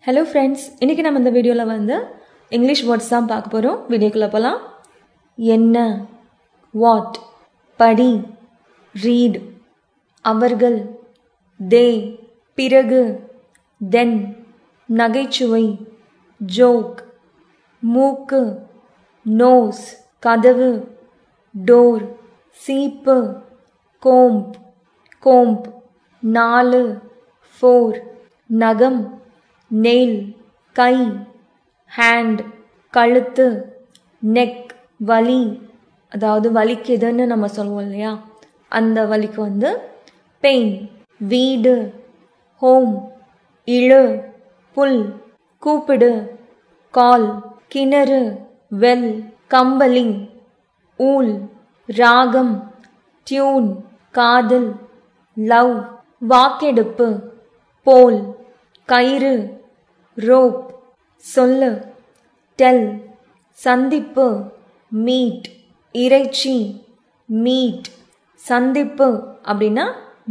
Hello friends, இன்றைக்கி நம்ம இந்த வீடியோவில் வந்து இங்கிலீஷ் வேர்ட்ஸ் தான் பார்க்க போகிறோம். வீடியோக்குள்ளே போகலாம். என்ன, வாட், படி, ரீட், அவர்கள், தே, பிறகு, தென், நகைச்சுவை, ஜோக், மூக்கு, நோஸ், கதவு, டோர், சீப்பு, கோம்ப், கோம்ப், 4, 4, நகம், நெயில், கை, ஹேண்ட், கழுத்து, நெக், வலி, அதாவது வலிக்குதுன்னு நம்ம சொல்லுவோம் இல்லையா, அந்த வலிக்கு வந்து பெயின். வீடு, ஹோம், இழு, புல், கூப்பிடு, கால், கிணறு, வெல், கம்பளி, ஊல், ராகம், டியூன், காதல், லவ், வாக்கெடுப்பு, போல், கயிறு, ரோப், சொல்லு, டெல், சந்திப்பு, மீட், இறைச்சி, மீட், சந்திப்பு அப்படின்னா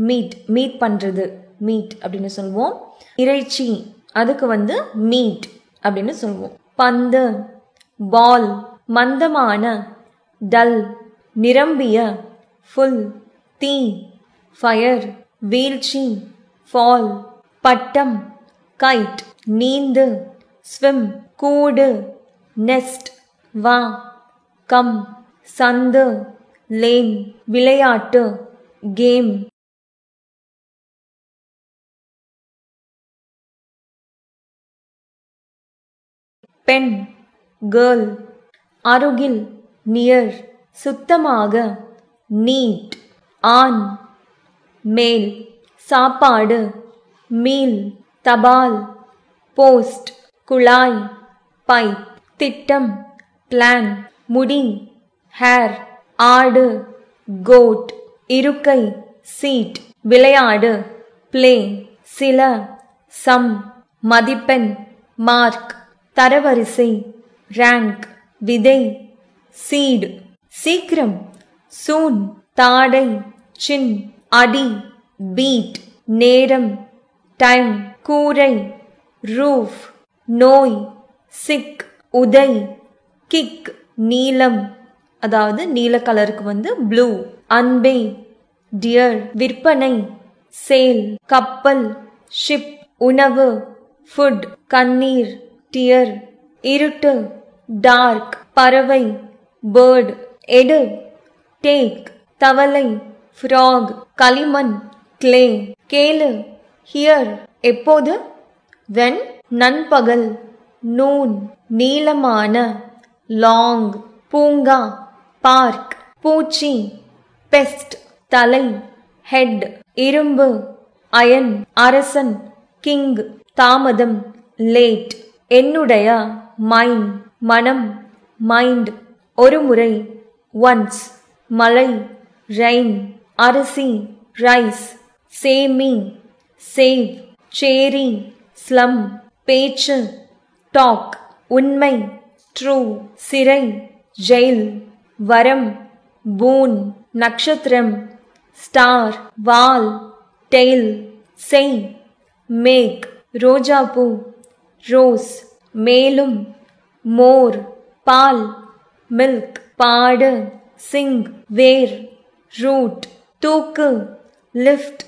மீட், மீட் பண்ணுறது, மீட் அப்படின்னு சொல்லுவோம். இறைச்சி அதுக்கு வந்து மீட் அப்படின்னு சொல்லுவோம். பந்து, பால், மந்தமான, டல், நிரம்பிய, ஃபுல், தீ, ஃபயர், வீழ்ச்சி, ஃபால், பட்டம், கைட், நீந்து, ஸ்விம், கூடு, நெஸ்ட், வா, கம், சந்து, லேன், விளையாட்டு, கேம். பெண், கேர்ள், அருகில், நியர், சுத்தமாக, நீட், ஆண், மேல், சாப்பாடு, மீல், தபால், போஸ்ட், குழாய், பைப், திட்டம், பிளான், முடி, ஹேர், ஆடு, கோட், இருக்கை, சீட், விளையாடு, பிளே, சில, சம், மதிப்பெண், மார்க், தரவரிசை, ரேங்க், விதை, சீட், சீக்கிரம், சூன், தாடை, சின், அடி, பீட், நேரம், டைம், கூரை, ரூஃப், நோய், சிக், உதை, கிக், நீலம், அதாவது நீல கலருக்கு வந்து ப்ளூ, அன்பே, டியர், விற்பனை, சேல், கப்பல், ஷிப், உணவு, ஃபுட், கண்ணீர், டியர், இருட்டு, டார்க், பறவை, பேர்ட், எடு, டேக், தவளை, ஃப்ராக், களிமண், கிளே, கேளு, ஹியர், எப்போது, வென், நண்பகல், நூன், நீளமான, லாங், பூங்கா, பார்க், பூச்சி, பெஸ்ட், தலை, ஹெட், இரும்பு, அயன், அரசன், கிங், தாமதம், லேட், என்னுடைய, மைன், மனம், மைண்ட், ஒரு முறை, ஒன்ஸ், மழை, ரெயின், அரிசி, ரைஸ், சேமி, சேவ், சேரி, ஸ்லம், பேச்சு, டாக், உண்மை, ட்ரூ, சிறை, ஜெயில், வரம், பூன், நட்சத்திரம், ஸ்டார், வால், டெயில், செய், மேக், ரோஜாப்பூ, ரோஸ், மேலும், மோர், பால், மில்க், பாடு, சிங், வேர், ரூட், தூக்கு, லிஃப்ட்,